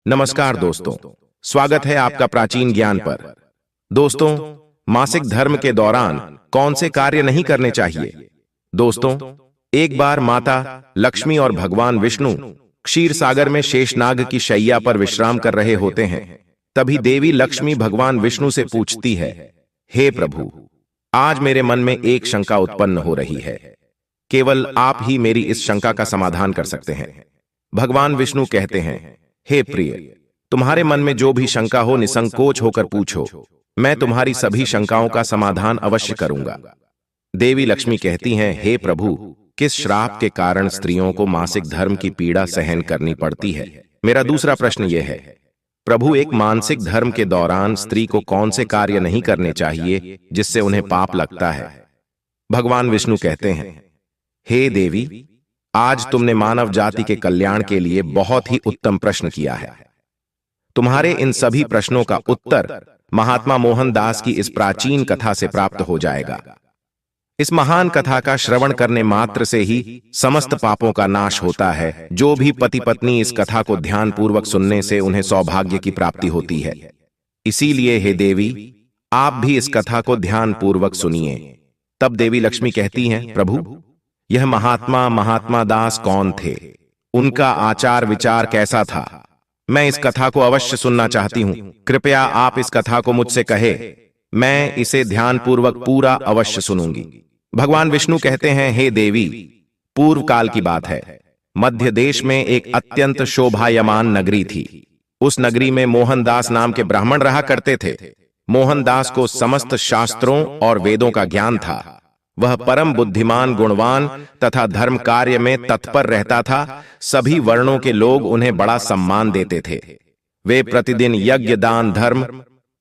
नमस्कार दोस्तों, स्वागत है आपका प्राचीन ज्ञान पर। दोस्तों, मासिक धर्म के दौरान कौन से कार्य नहीं करने चाहिए? दोस्तों, एक बार माता लक्ष्मी और भगवान विष्णु क्षीर सागर में शेषनाग की शैया पर विश्राम कर रहे होते हैं। तभी देवी लक्ष्मी भगवान विष्णु से पूछती है, हे प्रभु, आज मेरे मन में एक शंका उत्पन्न हो रही है। केवल आप ही मेरी इस शंका का समाधान कर सकते हैं। भगवान विष्णु कहते हैं, हे प्रिय, तुम्हारे मन में जो भी शंका हो निसंकोच होकर पूछो, मैं तुम्हारी सभी शंकाओं का समाधान अवश्य करूंगा। देवी लक्ष्मी कहती हैं, हे प्रभु, किस श्राप के कारण स्त्रियों को मासिक धर्म की पीड़ा सहन करनी पड़ती है? मेरा दूसरा प्रश्न यह है, प्रभु, एक मानसिक धर्म के दौरान स्त्री को कौन से कार्य नहीं करने चाहिए जिससे उन्हें पाप लगता है? भगवान विष्णु कहते हैं, हे देवी, आज तुमने मानव जाति के कल्याण के लिए बहुत ही उत्तम प्रश्न किया है। तुम्हारे इन सभी प्रश्नों का उत्तर महात्मा मोहनदास की इस प्राचीन कथा से प्राप्त हो जाएगा। इस महान कथा का श्रवण करने मात्र से ही समस्त पापों का नाश होता है। जो भी पति पत्नी इस कथा को ध्यानपूर्वक सुनने से उन्हें सौभाग्य की प्राप्ति होती है। इसीलिए हे देवी, आप भी इस कथा को ध्यानपूर्वक सुनिए। तब देवी लक्ष्मी कहती हैं, प्रभु, यह महात्मा दास कौन थे? उनका आचार विचार कैसा था? मैं इस कथा को अवश्य सुनना चाहती हूं। कृपया आप इस कथा को मुझसे कहे, मैं इसे ध्यानपूर्वक पूरा अवश्य सुनूंगी। भगवान विष्णु कहते हैं, हे देवी, पूर्व काल की बात है। मध्य देश में एक अत्यंत शोभायमान नगरी थी। उस नगरी में मोहनदास नाम के ब्राह्मण रहा करते थे। मोहनदास को समस्त शास्त्रों और वेदों का ज्ञान था। वह परम बुद्धिमान, गुणवान तथा धर्म कार्य में तत्पर रहता था। सभी वर्णों के लोग उन्हें बड़ा सम्मान देते थे। वे प्रतिदिन यज्ञ, दान, धर्म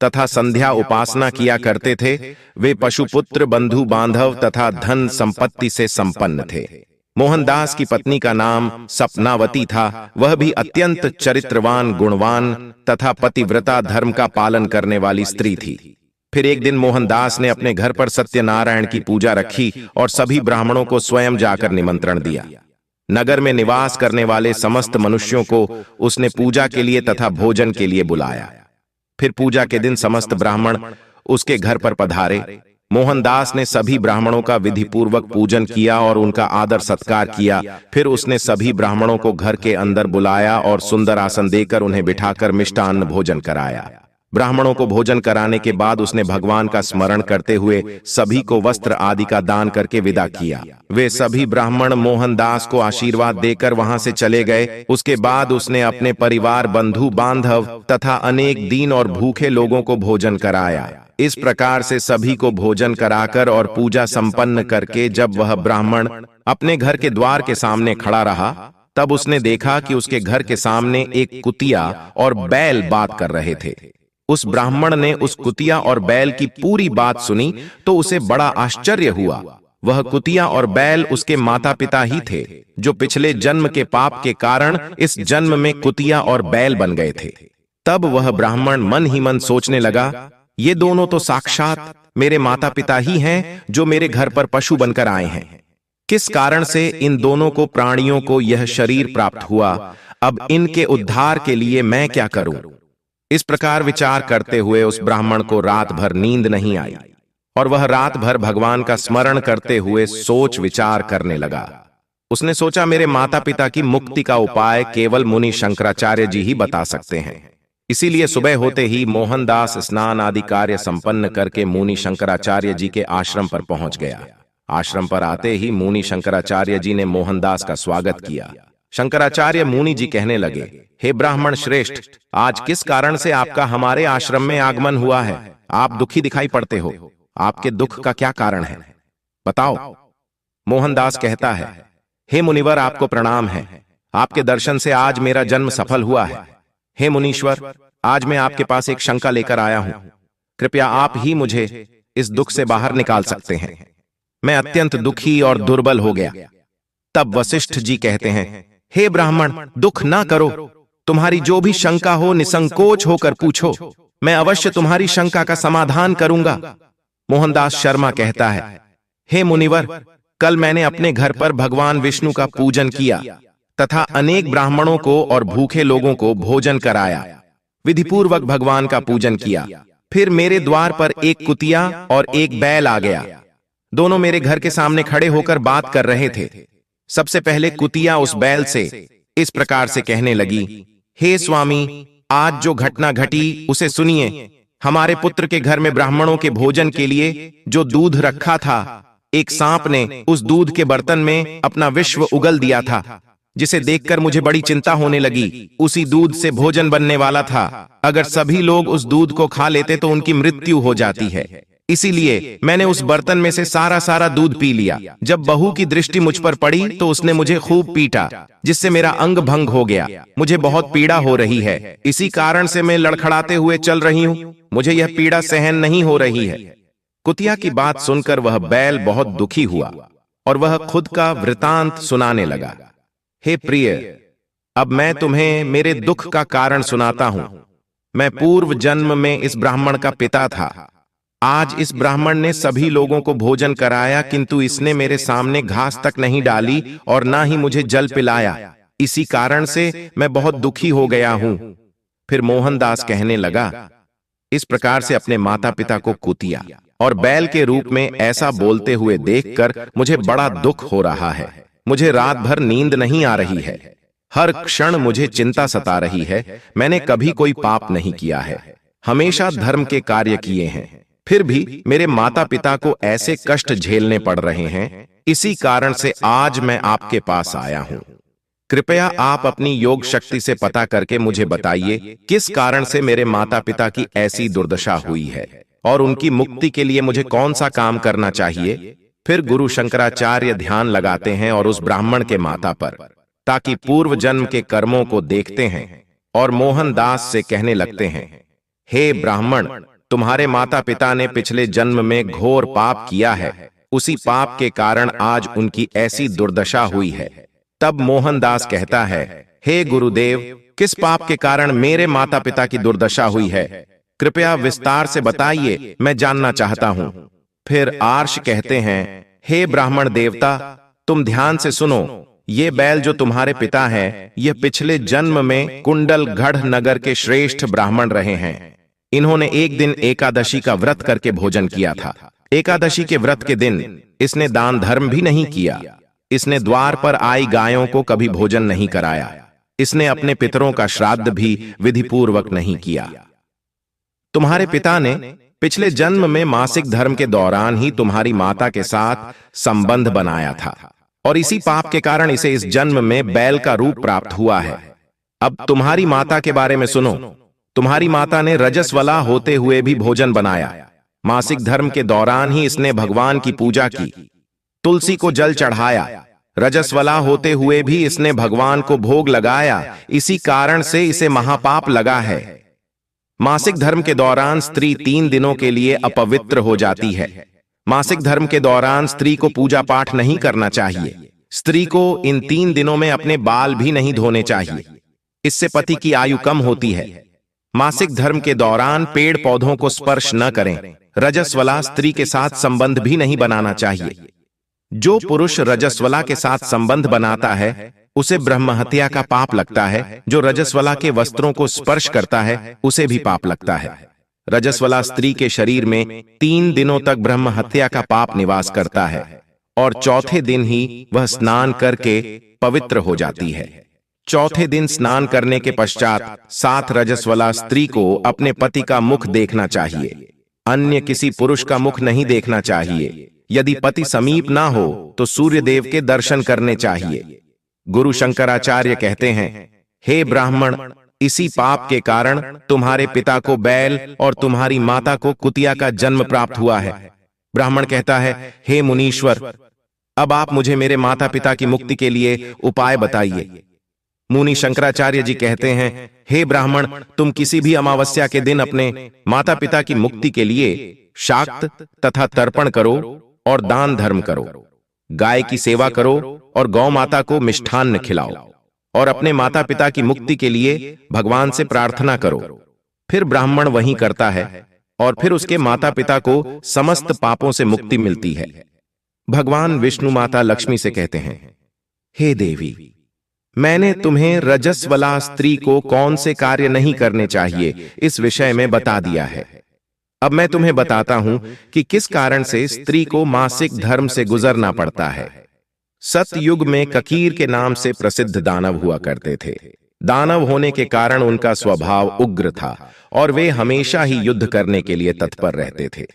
तथा संध्या उपासना किया करते थे। वे पशुपुत्र, बंधु बांधव तथा धन संपत्ति से संपन्न थे। मोहनदास की पत्नी का नाम सपनावती था। वह भी अत्यंत चरित्रवान, गुणवान तथा पतिव्रता, धर्म का पालन करने वाली स्त्री थी। फिर एक दिन मोहनदास ने अपने घर पर सत्यनारायण की पूजा रखी और सभी ब्राह्मणों को स्वयं जाकर निमंत्रण दिया। नगर में निवास करने वाले समस्त मनुष्यों को उसने पूजा के लिए तथा भोजन के लिए बुलाया। फिर पूजा के दिन समस्त ब्राह्मण उसके घर पर पधारे। मोहनदास ने सभी ब्राह्मणों का विधिपूर्वक पूजन किया और उनका आदर सत्कार किया। फिर उसने सभी ब्राह्मणों को घर के अंदर बुलाया और सुंदर आसन देकर उन्हें बिठाकर मिष्टान्न भोजन कराया। ब्राह्मणों को भोजन कराने के बाद उसने भगवान का स्मरण करते हुए सभी को वस्त्र आदि का दान करके विदा किया। वे सभी ब्राह्मण मोहनदास को आशीर्वाद देकर वहां से चले गए। उसके बाद उसने अपने परिवार, बंधु बांधव तथा अनेक दीन और भूखे लोगों को भोजन कराया। इस प्रकार से सभी को भोजन कराकर और पूजा संपन्न करके जब वह ब्राह्मण अपने घर के द्वार के सामने खड़ा रहा, तब उसने देखा कि उसके घर के सामने एक कुतिया और बैल बात कर रहे थे। उस ब्राह्मण ने उस कुतिया और बैल की पूरी बात सुनी तो उसे बड़ा आश्चर्य हुआ। वह कुतिया और बैल उसके माता पिता ही थे, जो पिछले जन्म के पाप के कारण इस जन्म में कुतिया और बैल बन गए थे। तब वह ब्राह्मण मन ही मन सोचने लगा, ये दोनों तो साक्षात मेरे माता पिता ही हैं, जो मेरे घर पर पशु बनकर आए हैं। किस कारण से इन दोनों को, प्राणियों को, यह शरीर प्राप्त हुआ? अब इनके उद्धार के लिए मैं क्या करूं? इस प्रकार विचार करते हुए उस ब्राह्मण को रात भर नींद नहीं आई और वह रात भर भगवान का स्मरण करते हुए सोच विचार करने लगा। उसने सोचा, मेरे माता पिता की मुक्ति का उपाय केवल मुनि शंकराचार्य जी ही बता सकते हैं। इसीलिए सुबह होते ही मोहनदास स्नान आदि कार्य संपन्न करके मुनि शंकराचार्य जी के आश्रम पर पहुंच गया। आश्रम पर आते ही मुनि शंकराचार्य जी ने मोहनदास का स्वागत किया। शंकराचार्य मुनि जी कहने लगे, हे ब्राह्मण श्रेष्ठ, आज किस कारण से आपका हमारे आश्रम में आगमन हुआ है? आप दुखी दिखाई पड़ते हो। आपके दुख का क्या कारण है, बताओ। मोहनदास कहता है, हे मुनिवर, आपको प्रणाम है। आपके दर्शन से आज मेरा जन्म सफल हुआ है। हे मुनीश्वर, आज मैं आपके पास एक शंका लेकर आया हूं। कृपया आप ही मुझे इस दुख से बाहर निकाल सकते हैं। मैं अत्यंत दुखी और दुर्बल हो गया। तब वशिष्ठ जी कहते हैं, हे ब्राह्मण, दुख ना करो। तुम्हारी जो भी शंका हो निसंकोच होकर पूछो, मैं अवश्य तुम्हारी शंका का समाधान करूंगा। मोहनदास शर्मा कहता है, हे मुनिवर, कल मैंने अपने घर पर भगवान विष्णु का पूजन किया। तथा अनेक ब्राह्मणों को और भूखे लोगों को भोजन कराया। विधिपूर्वक भगवान का पूजन किया। फिर मेरे द्वार पर एक कुतिया और एक बैल आ गया। दोनों मेरे घर के सामने खड़े होकर बात कर रहे थे। सबसे पहले कुतिया उस बैल से इस प्रकार से कहने लगी, हे स्वामी, आज जो घटना घटी उसे सुनिए। हमारे पुत्र के घर में ब्राह्मणों के भोजन के लिए जो दूध रखा था, एक सांप ने उस दूध के बर्तन में अपना विश्व उगल दिया था, जिसे देखकर मुझे बड़ी चिंता होने लगी। उसी दूध से भोजन बनने वाला था। अगर सभी लोग उस दूध को खा लेते तो उनकी मृत्यु हो जाती है। इसीलिए मैंने उस बर्तन में से सारा दूध पी लिया। जब बहू की दृष्टि मुझ पर पड़ी तो उसने मुझे खूब पीटा, जिससे मेरा अंग भंग हो गया। मुझे बहुत पीड़ा हो रही है। इसी कारण से मैं लड़खड़ाते हुए चल रही हूँ। मुझे यह पीड़ा सहन नहीं हो रही है। कुतिया की बात सुनकर वह बैल बहुत दुखी हुआ और वह खुद का वृतांत सुनाने लगा। हे प्रिय, अब मैं तुम्हें मेरे दुख का कारण सुनाता हूं। मैं पूर्व जन्म में इस ब्राह्मण का पिता था। आज इस ब्राह्मण ने सभी लोगों को भोजन कराया, किंतु इसने मेरे सामने घास तक नहीं डाली और ना ही मुझे जल पिलाया। इसी कारण से मैं बहुत दुखी हो गया हूं। फिर मोहनदास कहने लगा, इस प्रकार से अपने माता पिता को कुतिया और बैल के रूप में ऐसा बोलते हुए देखकर मुझे बड़ा दुख हो रहा है। मुझे रात भर नींद नहीं आ रही है। हर क्षण मुझे चिंता सता रही है। मैंने कभी कोई पाप नहीं किया है, हमेशा धर्म के कार्य किए हैं, फिर भी मेरे माता पिता को ऐसे कष्ट झेलने पड़ रहे हैं। इसी कारण से आज मैं आपके पास आया हूं। कृपया आप अपनी योग शक्ति से पता करके मुझे बताइए, किस कारण से मेरे माता पिता की ऐसी दुर्दशा हुई है और उनकी मुक्ति के लिए मुझे कौन सा काम करना चाहिए। फिर गुरु शंकराचार्य ध्यान लगाते हैं और उस ब्राह्मण के माता पर, ताकि पूर्व जन्म के कर्मों को देखते हैं और मोहनदास से कहने लगते हैं, हे ब्राह्मण, तुम्हारे माता पिता ने पिछले जन्म में घोर पाप किया है। उसी पाप के कारण आज उनकी ऐसी दुर्दशा हुई है। तब मोहनदास कहता है, हे गुरुदेव, किस पाप के कारण मेरे माता पिता की दुर्दशा हुई है? कृपया विस्तार से बताइए, मैं जानना चाहता हूं। फिर आर्ष कहते हैं, हे ब्राह्मण देवता, तुम ध्यान से सुनो। ये बैल जो तुम्हारे पिता हैं, ये पिछले जन्म में कुंडलगढ़ नगर के श्रेष्ठ ब्राह्मण रहे हैं। इन्होंने एक दिन एकादशी का व्रत करके भोजन किया था। एकादशी के व्रत के दिन इसने दान धर्म भी नहीं किया। इसने द्वार पर आई गायों को कभी भोजन नहीं कराया। इसने अपने पितरों का श्राद्ध भी विधिपूर्वक नहीं किया। तुम्हारे पिता ने पिछले जन्म में मासिक धर्म के दौरान ही तुम्हारी माता के साथ संबंध बनाया था और इसी पाप के कारण इसे इस जन्म में बैल का रूप प्राप्त हुआ है। अब तुम्हारी माता के बारे में सुनो। तुम्हारी माता ने रजस्वला होते हुए भी भोजन बनाया। मासिक धर्म के दौरान ही इसने भगवान की पूजा की, तुलसी को जल चढ़ाया। रजस्वला होते हुए भी इसने भगवान को भोग लगाया। इसी कारण से इसे महापाप लगा है। मासिक धर्म के दौरान स्त्री 3 दिनों के लिए अपवित्र हो जाती है। मासिक धर्म के दौरान स्त्री को पूजा पाठ नहीं करना चाहिए। स्त्री को इन 3 दिनों में अपने बाल भी नहीं धोने चाहिए। इससे पति की आयु कम होती है। मासिक धर्म के दौरान पेड़ पौधों को स्पर्श न करें। रजस्वला स्त्री के साथ संबंध भी नहीं बनाना चाहिए। जो पुरुष रजस्वला के साथ संबंध बनाता है उसे ब्रह्म हत्या का पाप लगता है। जो रजस्वला के वस्त्रों को स्पर्श करता है उसे भी पाप लगता है। रजस्वला स्त्री के शरीर में 3 दिनों तक ब्रह्म हत्या का पाप निवास करता है और चौथे दिन ही वह स्नान करके पवित्र हो जाती है। चौथे दिन स्नान करने के पश्चात 7 रजस्वला स्त्री को अपने पति का मुख देखना चाहिए। अन्य किसी पुरुष का मुख नहीं देखना चाहिए। यदि पति समीप ना हो तो सूर्य देव के दर्शन करने चाहिए। गुरु शंकराचार्य कहते हैं, हे ब्राह्मण, इसी पाप के कारण तुम्हारे पिता को बैल और तुम्हारी माता को कुतिया का जन्म प्राप्त हुआ है। ब्राह्मण कहता है, हे मुनीश्वर, अब आप मुझे मेरे माता पिता की मुक्ति के लिए उपाय बताइए। मुनि शंकराचार्य जी कहते हैं, हे ब्राह्मण, तुम किसी भी अमावस्या के दिन अपने माता पिता की मुक्ति के लिए शाक्त तथा तर्पण करो और दान धर्म करो। गाय की सेवा करो और गौ माता को मिष्ठान्न खिलाओ और अपने माता पिता की मुक्ति के लिए भगवान से प्रार्थना करो। फिर ब्राह्मण वही करता है और फिर उसके माता पिता को समस्त पापों से मुक्ति मिलती है। भगवान विष्णु माता लक्ष्मी से कहते हैं, हे देवी, मैंने तुम्हें रजस्वला स्त्री को कौन से कार्य नहीं करने चाहिए इस विषय में बता दिया है। अब मैं तुम्हें बताता हूं कि किस कारण से स्त्री को मासिक धर्म से गुजरना पड़ता है। सतयुग में ककीर के नाम से प्रसिद्ध दानव हुआ करते थे। दानव होने के कारण उनका स्वभाव उग्र था और वे हमेशा ही युद्ध करने के लिए तत्पर रहते थे।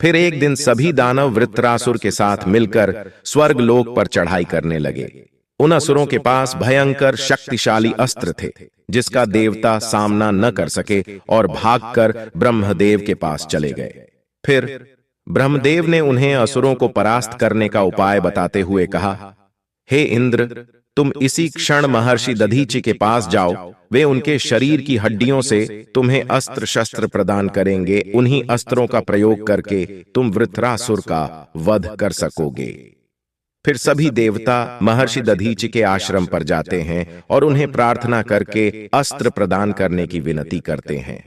फिर एक दिन सभी दानव वृत्रासुर के साथ मिलकर स्वर्ग लोक पर चढ़ाई करने लगे। उन असुरों के पास भयंकर शक्तिशाली अस्त्र थे जिसका देवता सामना न कर सके और भागकर ब्रह्मदेव के पास चले गए। फिर ब्रह्मदेव ने उन्हें असुरों को परास्त करने का उपाय बताते हुए कहा, हे इंद्र, तुम इसी क्षण महर्षि दधीचि के पास जाओ। वे उनके शरीर की हड्डियों से तुम्हें अस्त्र शस्त्र प्रदान करेंगे। उन्हीं अस्त्रों का प्रयोग करके तुम वृत्रासुर का वध कर सकोगे। फिर सभी देवता महर्षि दधीचि के आश्रम पर जाते हैं और उन्हें प्रार्थना करके अस्त्र प्रदान करने की विनती करते हैं।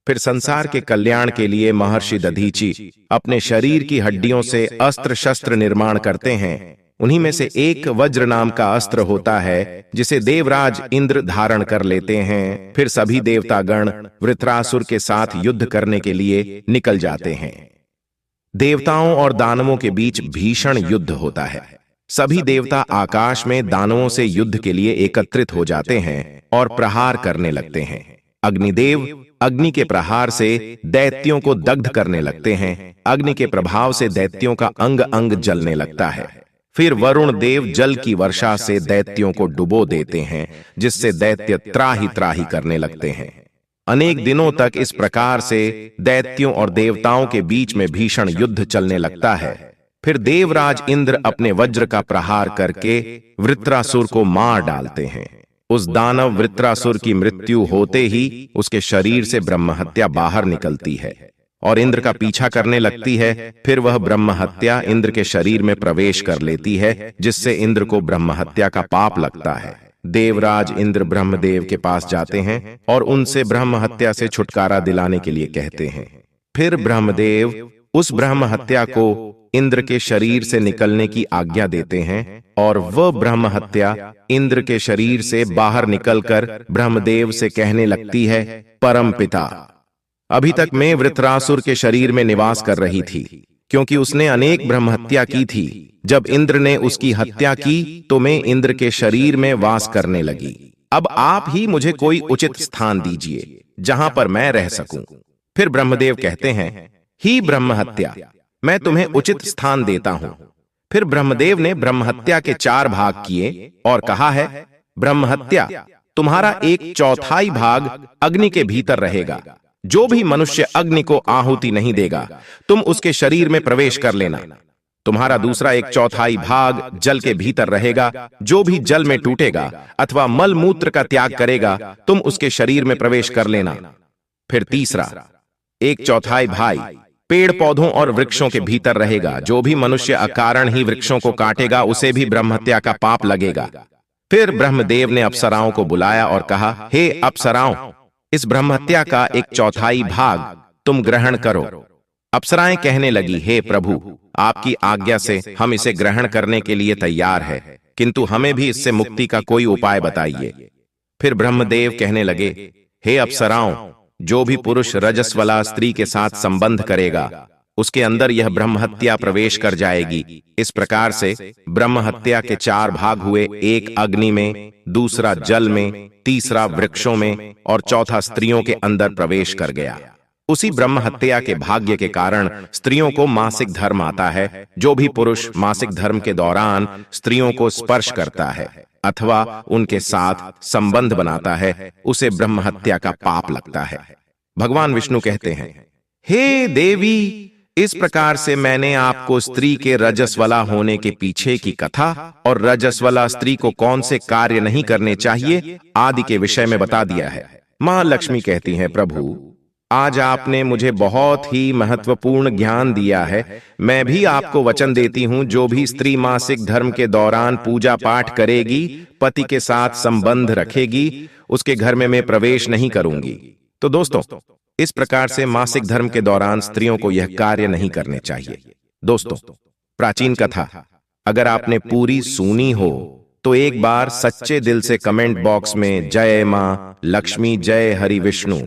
फिर संसार के कल्याण के लिए महर्षि दधीचि अपने शरीर की हड्डियों से अस्त्र शस्त्र निर्माण करते हैं। उन्हीं में से एक वज्र नाम का अस्त्र होता है जिसे देवराज इंद्र धारण कर लेते हैं। फिर सभी देवतागण वृत्रासुर के साथ युद्ध करने के लिए निकल जाते हैं। देवताओं और दानवों के बीच भीषण युद्ध होता है। सभी देवता आकाश में दानवों से युद्ध के लिए एकत्रित हो जाते हैं और प्रहार करने लगते हैं। अग्निदेव अग्नि के प्रहार से दैत्यों को दग्ध करने लगते हैं। अग्नि के प्रभाव से दैत्यों का अंग अंग जलने लगता है। फिर वरुण देव जल की वर्षा से दैत्यों को डुबो देते हैं जिससे दैत्य त्राही त्राही करने लगते हैं। अनेक दिनों तक इस प्रकार से दैत्यों और देवताओं के बीच में भीषण युद्ध चलने लगता है। फिर देवराज इंद्र अपने वज्र का प्रहार करके वृत्रासुर को मार डालते हैं। उस दानव वृत्रासुर की मृत्यु होते ही उसके शरीर से ब्रह्महत्या बाहर निकलती है और इंद्र का पीछा करने लगती है। फिर वह ब्रह्महत्या इंद्र के शरीर में प्रवेश कर लेती है जिससे इंद्र को ब्रह्महत्या का पाप लगता है। देवराज इंद्र ब्रह्मदेव के पास जाते हैं और उनसे ब्रह्महत्या से छुटकारा दिलाने के लिए कहते हैं। फिर ब्रह्मदेव उस ब्रह्महत्या को इंद्र के शरीर से निकलने की आज्ञा देते हैं और वह ब्रह्महत्या इंद्र के शरीर से बाहर निकलकर ब्रह्मदेव से कहने लगती है, परम पिता, अभी तक मैं वृत्रासुर के शरीर में निवास कर रही थी क्योंकि उसने अनेक ब्रह्महत्या की थी। जब इंद्र ने उसकी हत्या की तो मैं इंद्र के शरीर में वास करने लगी। अब आप ही मुझे कोई उचित स्थान दीजिए जहां पर मैं रह सकूं। फिर ब्रह्मदेव कहते हैं, ही ब्रह्महत्या, मैं तुम्हें उचित स्थान देता हूं। फिर ब्रह्मदेव ने ब्रह्महत्या के 4 भाग किए और कहा है, ब्रह्महत्या, तुम्हारा 1/4 भाग अग्नि के भीतर रहेगा। जो भी मनुष्य अग्नि को आहुति नहीं देगा तुम उसके शरीर में प्रवेश कर लेना। तुम्हारा दूसरा 1/4 भाग जल के भीतर रहेगा। जो भी जल में टूटेगा अथवा मल मूत्र का त्याग करेगा तुम उसके शरीर में प्रवेश कर लेना। फिर तीसरा 1/4 भाग पेड़ पौधों और वृक्षों के भीतर रहेगा। जो भी मनुष्य अकारण ही वृक्षों को काटेगा उसे भी ब्रह्महत्या का पाप लगेगा। फिर ब्रह्मदेव ने अप्सराओं को बुलाया और कहा, हे अप्सराओं, इस ब्रह्महत्या का 1/4 भाग तुम ग्रहण करो। अप्सराएं कहने लगी, हे प्रभु, आपकी आज्ञा से हम इसे ग्रहण करने के लिए तैयार है, किंतु हमें भी इससे मुक्ति का कोई उपाय बताइए। फिर ब्रह्मदेव कहने लगे, हे अप्सराओं, जो भी पुरुष रजस्वला स्त्री के साथ संबंध करेगा उसके अंदर यह ब्रह्महत्या प्रवेश कर जाएगी। इस प्रकार से ब्रह्महत्या के 4 भाग हुए, एक अग्नि में, दूसरा जल में, तीसरा वृक्षों में और चौथा स्त्रियों के अंदर प्रवेश कर गया। उसी ब्रह्महत्या के भाग्य के कारण स्त्रियों को मासिक धर्म आता है। जो भी पुरुष मासिक धर्म के दौरान स्त्रियों को स्पर्श करता है अथवा उनके साथ संबंध बनाता है उसे ब्रह्महत्या का पाप लगता है। भगवान विष्णु कहते हैं, हे देवी, इस प्रकार से मैंने आपको स्त्री के रजस्वला होने के पीछे की कथा और रजस्वला स्त्री को कौन से कार्य नहीं करने चाहिए आदि के विषय में बता दिया है। मां लक्ष्मी कहती हैं, प्रभु, आज आपने मुझे बहुत ही महत्वपूर्ण ज्ञान दिया है। मैं भी आपको वचन देती हूं, जो भी स्त्री मासिक धर्म के दौरान पूजा पाठ करेगी, पति के साथ संबंध रखेगी, उसके घर में मैं प्रवेश नहीं करूंगी। तो दोस्तों, इस प्रकार से मासिक धर्म के दौरान स्त्रियों को यह कार्य नहीं करने चाहिए। दोस्तों, प्राचीन कथा अगर आपने पूरी सुनी हो तो एक बार सच्चे दिल से कमेंट बॉक्स में जय मां लक्ष्मी जय हरि विष्णु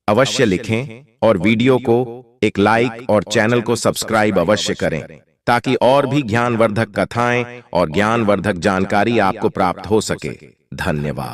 अवश्य लिखें और वीडियो को एक लाइक और चैनल को सब्सक्राइब अवश्य करें ताकि और भी ज्ञानवर्धक कथाएं और ज्ञानवर्धक जानकारी आपको प्राप्त हो सके। धन्यवाद।